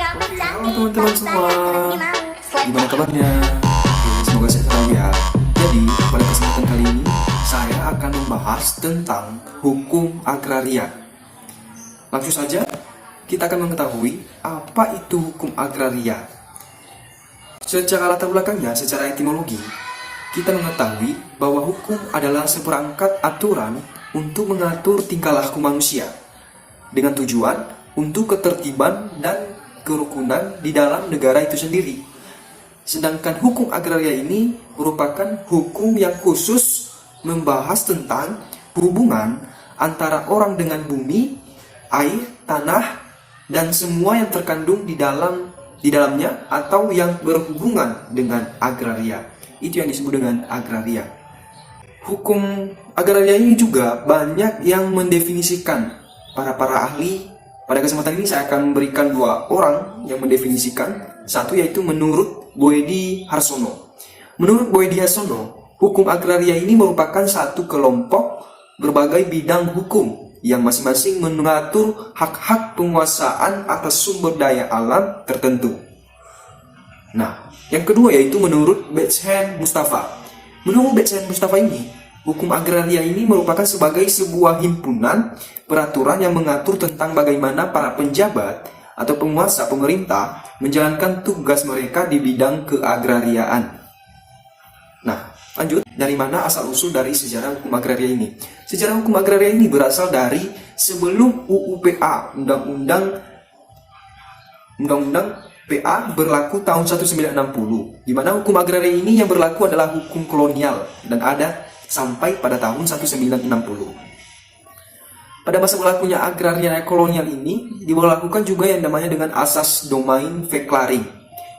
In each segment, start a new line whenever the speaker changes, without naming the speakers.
Oke, halo teman-teman semua. Gimana kabarnya? Semoga sehat selalu ya. Jadi, pada kesempatan kali ini saya akan membahas tentang hukum agraria. Langsung saja, kita akan mengetahui apa itu hukum agraria. Secara latar belakangnya, secara etimologi, kita mengetahui bahwa hukum adalah seperangkat aturan untuk mengatur tingkah laku manusia dengan tujuan untuk ketertiban dan kerukunan di dalam negara itu sendiri. Sedangkan hukum agraria ini merupakan hukum yang khusus membahas tentang hubungan antara orang dengan bumi, air, tanah, dan semua yang terkandung di dalamnya atau yang berhubungan dengan agraria. Itu yang disebut dengan agraria. Hukum agraria ini juga banyak yang mendefinisikan para ahli. Pada kesempatan ini saya akan memberikan dua orang yang mendefinisikan. Satu yaitu menurut Boedi Harsono. Menurut Boedi Harsono, hukum agraria ini merupakan satu kelompok berbagai bidang hukum yang masing-masing mengatur hak-hak penguasaan atas sumber daya alam tertentu. Nah, yang kedua yaitu menurut Betshen Mustafa. Menurut Betshen Mustafa ini, hukum agraria ini merupakan sebagai sebuah himpunan peraturan yang mengatur tentang bagaimana para penjabat atau penguasa pemerintah menjalankan tugas mereka di bidang keagrariaan. Nah, lanjut, dari mana asal-usul dari sejarah hukum agraria ini? Sejarah hukum agraria ini berasal dari sebelum UU PA, Undang-Undang PA berlaku tahun 1960, di mana hukum agraria ini yang berlaku adalah hukum kolonial dan ada sampai pada tahun 1960. Pada masa berlakunya agraria kolonial ini diberlakukan juga yang namanya dengan asas domain verklaring,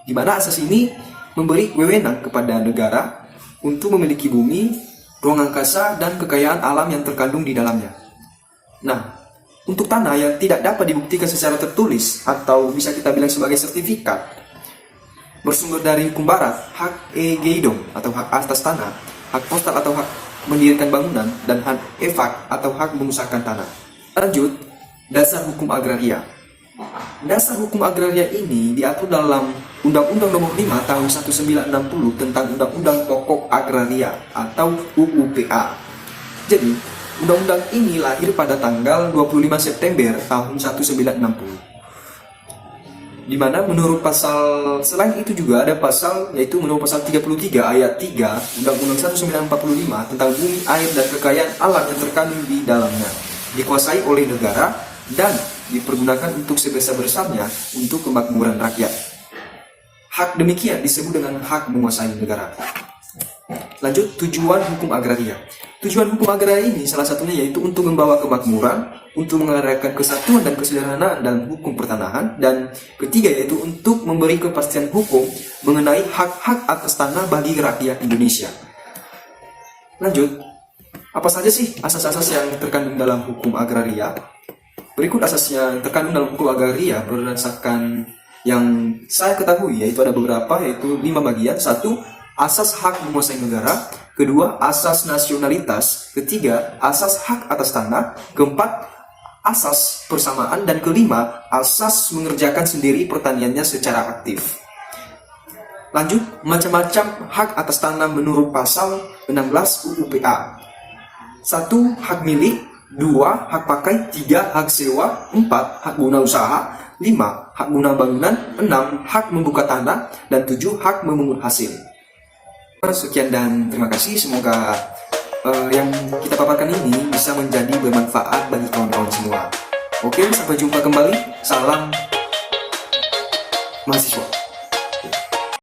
di mana asas ini memberi wewenang kepada negara untuk memiliki bumi, ruang angkasa, dan kekayaan alam yang terkandung di dalamnya. Nah, untuk tanah yang tidak dapat dibuktikan secara tertulis atau bisa kita bilang sebagai sertifikat, bersumber dari hukum barat, hak egeidom atau hak atas tanah, hak postal atau hak mendirikan bangunan, dan hak efak atau hak mengusahakan tanah. Lanjut, dasar hukum agraria. Dasar hukum agraria ini diatur dalam Undang-Undang Nomor 5 Tahun 1960 tentang Undang-Undang Pokok Agraria atau UU PA. Jadi, undang-undang ini lahir pada tanggal 25 September tahun 1960. Di mana menurut pasal, selain itu juga ada pasal, yaitu menurut pasal 33 ayat 3 Undang-Undang 1945 tentang bumi, air, dan kekayaan alam yang terkandung di dalamnya dikuasai oleh negara dan dipergunakan untuk sebesar-besarnya untuk kemakmuran rakyat. Hak demikian disebut dengan hak menguasai negara. Lanjut, tujuan hukum agraria. Tujuan hukum agraria ini salah satunya yaitu untuk membawa kemakmuran, untuk mengadakan kesatuan dan kesederhanaan dalam hukum pertanahan, dan ketiga yaitu untuk memberi kepastian hukum mengenai hak-hak atas tanah bagi rakyat Indonesia. Lanjut, apa saja sih asas-asas yang terkandung dalam hukum agraria? Berikut asas yang terkandung dalam hukum agraria berdasarkan yang saya ketahui, yaitu ada beberapa, yaitu 5 bagian. 1. Asas hak menguasai negara. 2. Asas nasionalitas. 3. Asas hak atas tanah. 4. Asas persamaan. Dan 5. Asas mengerjakan sendiri pertaniannya secara aktif. Lanjut, macam-macam hak atas tanah menurut pasal 16 UU PA. 1. Hak milik. 2. Hak pakai. 3. Hak sewa. 4. Hak guna usaha. 5. Hak guna bangunan. 6. Hak membuka tanah. Dan 7. Hak memungut hasil. Sekian dan terima kasih. Semoga yang kita paparkan ini bisa menjadi bermanfaat bagi kawan-kawan semua. Oke, sampai jumpa kembali. Salam mahasiswa.